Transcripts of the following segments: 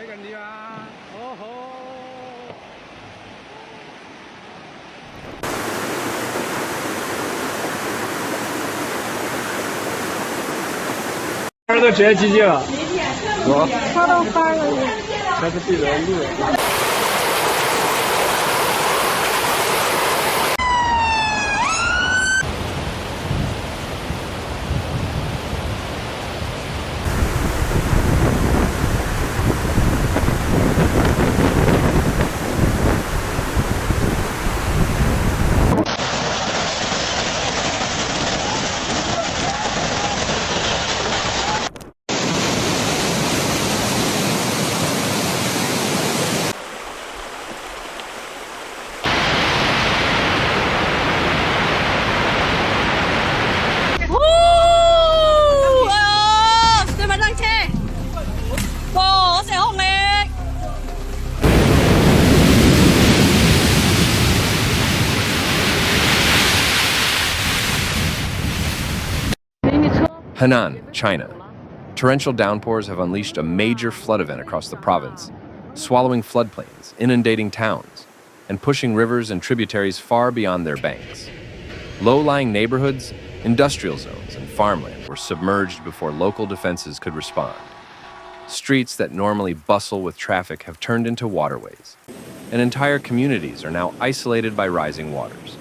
緊啲啊！好好。儿都这几节了？他都翻了你。这是闭着路。Henan, China. Torrential downpours have unleashed a major flood event across the province, swallowing floodplains, inundating towns, and pushing rivers and tributaries far beyond their banks. Low-lying neighborhoods, industrial zones, and farmland were submerged before local defenses could respond. Streets that normally bustle with traffic have turned into waterways, and entire communities are now isolated by rising waters.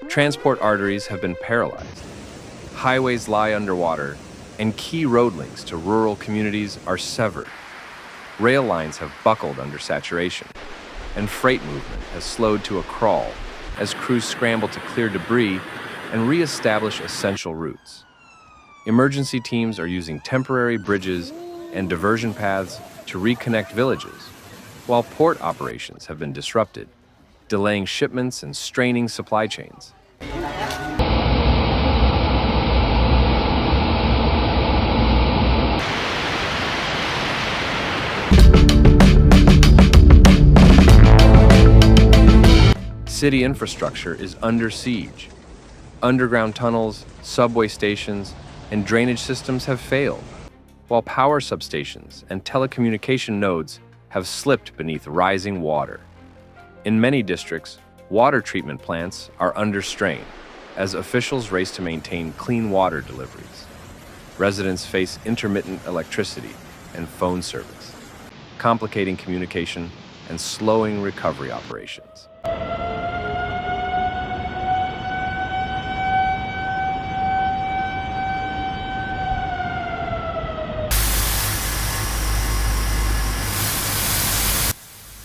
Transport arteries have been paralyzed. Highways lie underwater, and key road links to rural communities are severed. Rail lines have buckled under saturation, and freight movement has slowed to a crawl as crews scramble to clear debris and re-establish essential routes. Emergency teams are using temporary bridges and diversion paths to reconnect villages, while port operations have been disrupted, delaying shipments and straining supply chains. City infrastructure is under siege. Underground tunnels, subway stations, and drainage systems have failed, while power substations and telecommunication nodes have slipped beneath rising water. In many districts, water treatment plants are under strain as officials race to maintain clean water deliveries. Residents face intermittent electricity and phone service, complicating communication and slowing recovery operations.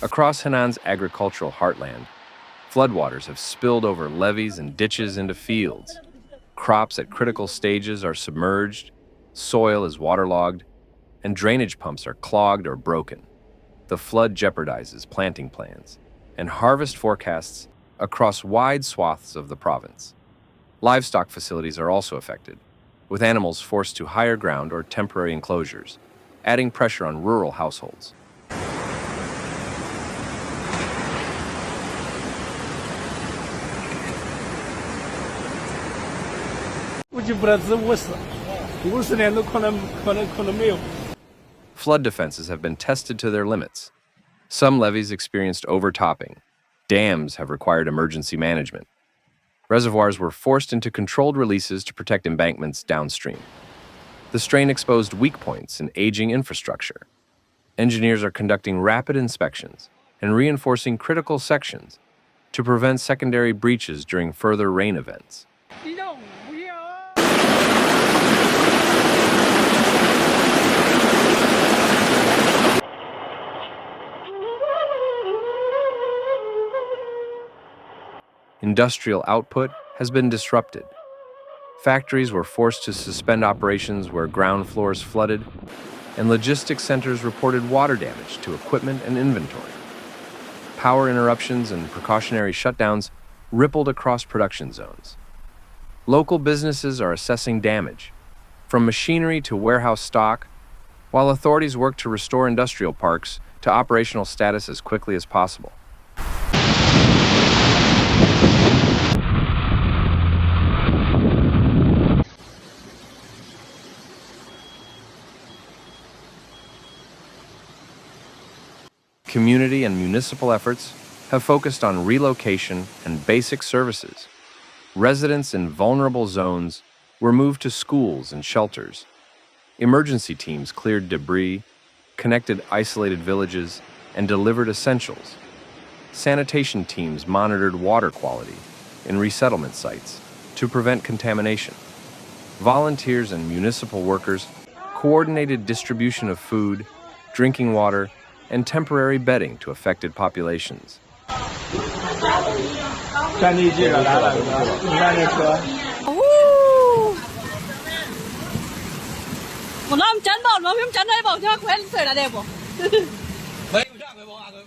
Across Henan's agricultural heartland, floodwaters have spilled over levees and ditches into fields. Crops at critical stages are submerged, soil is waterlogged, and drainage pumps are clogged or broken. The flood jeopardizes planting plans and harvest forecasts across wide swaths of the province. Livestock facilities are also affected, with animals forced to higher ground or temporary enclosures, adding pressure on rural households. Flood defenses have been tested to their limits. Some levees experienced overtopping. Dams have required emergency management. Reservoirs were forced into controlled releases to protect embankments downstream. The strain exposed weak points in aging infrastructure. Engineers are conducting rapid inspections and reinforcing critical sections to prevent secondary breaches during further rain events. Industrial output has been disrupted. Factories were forced to suspend operations where ground floors flooded, and logistics centers reported water damage to equipment and inventory. Power interruptions and precautionary shutdowns rippled across production zones. Local businesses are assessing damage, from machinery to warehouse stock, while authorities work to restore industrial parks to operational status as quickly as possible. Community and municipal efforts have focused on relocation and basic services. Residents in vulnerable zones were moved to schools and shelters. Emergency teams cleared debris, connected isolated villages, and delivered essentials. Sanitation teams monitored water quality in resettlement sites to prevent contamination. Volunteers and municipal workers coordinated distribution of food, drinking water, and temporary bedding to affected populations. 战地记者来了，你看这车。哦，我那真到了，我们真在报价快死了，这不。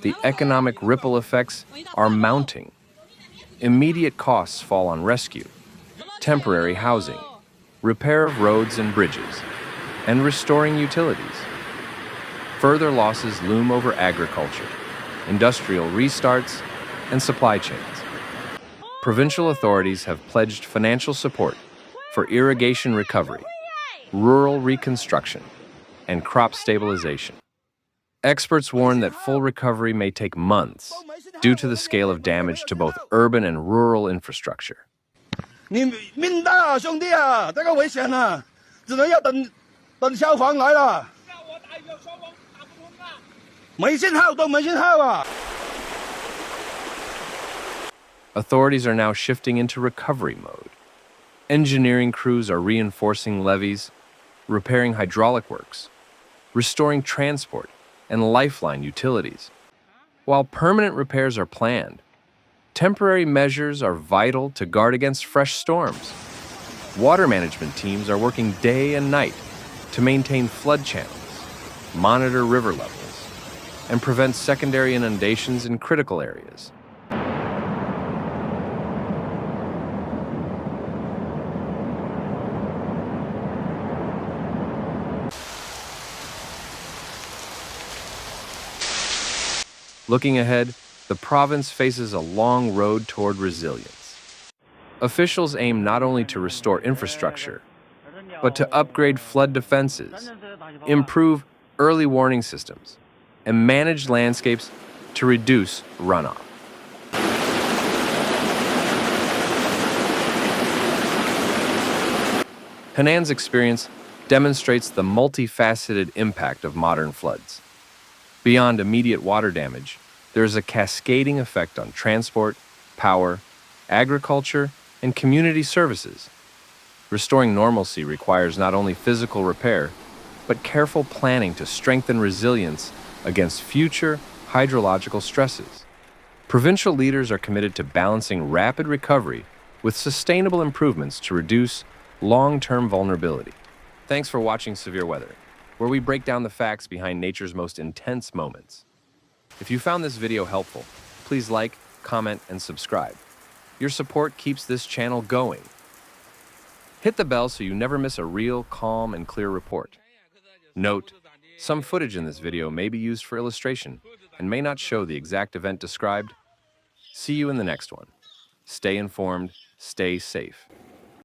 The economic ripple effects are mounting. Immediate costs fall on rescue, temporary housing, repair of roads and bridges, and restoring utilities. Further losses loom over agriculture, industrial restarts, and supply chains. Provincial authorities have pledged financial support for irrigation recovery, rural reconstruction, and crop stabilization. Experts warn that full recovery may take months due to the scale of damage to both urban and rural infrastructure. 你命大啊，兄弟啊，这个危险啊，只能要等消防来了。没信号都没信号啊。 Authorities are now shifting into recovery mode. Engineering crews are reinforcing levees, repairing hydraulic works, restoring transport and lifeline utilities. While permanent repairs are planned, temporary measures are vital to guard against fresh storms. Water management teams are working day and night to maintain flood channels, monitor river levels, and prevent secondary inundations in critical areas. Looking ahead, the province faces a long road toward resilience. Officials aim not only to restore infrastructure, but to upgrade flood defenses, improve early warning systems, and manage landscapes to reduce runoff. Henan's experience demonstrates the multifaceted impact of modern floods. Beyond immediate water damage, there is a cascading effect on transport, power, agriculture, and community services. Restoring normalcy requires not only physical repair, but careful planning to strengthen resilience against future hydrological stresses. Provincial leaders are committed to balancing rapid recovery with sustainable improvements to reduce long-term vulnerability. Thanks for watching Severe Weather, where we break down the facts behind nature's most intense moments. If you found this video helpful, please like, comment, and subscribe. Your support keeps this channel going. Hit the bell so you never miss a real, calm, and clear report. Note, some footage in this video may be used for illustration and may not show the exact event described. See you in the next one. Stay informed, stay safe.